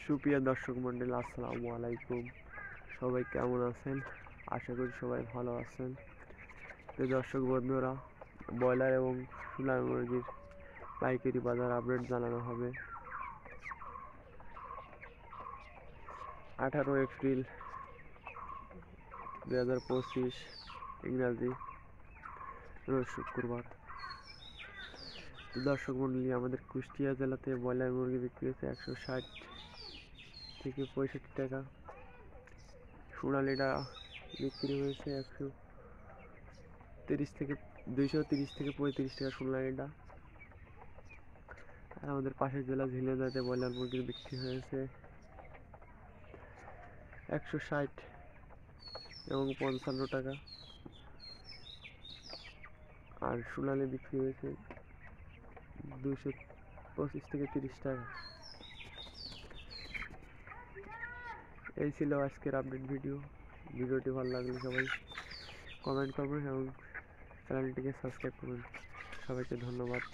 সুপ্রিয় দর্শক মন্ডলী, আসসালামু আলাইকুম। সবাই কেমন আছেন? আশা করি সবাই ভালো আছেন। তো দর্শক বন্ধুরা, ব্রয়লার এবং সোনালী মুরগির পাইকারি বাজার আপডেট জানানো হবে 18 এপ্রিল 2025 ইংরাজি রোজ শুক্রবার। তো দর্শক মন্ডলী, আমাদের কুষ্টিয়া জেলাতে ব্রয়লার মুরগি বিক্রি হচ্ছে 160 থেকে 65 টাকা। সোনালীটা বিক্রি হয়েছে 230 থেকে 35 টাকা সোনালীটা। আর আমাদের পাশের জেলা ঝিনাইদহে ব্রয়লার মুরগির বিক্রি হয়েছে 160 এবং 55 টাকা। আর সোনালী বিক্রি হয়েছে 225 থেকে 30 টাকা। এই ছিল আজকের আপডেট ভিডিওটি ভালো লাগলে সবাই কমেন্ট করবেন এবং চ্যানেলটিকে সাবস্ক্রাইব করবেন। সবাইকে ধন্যবাদ।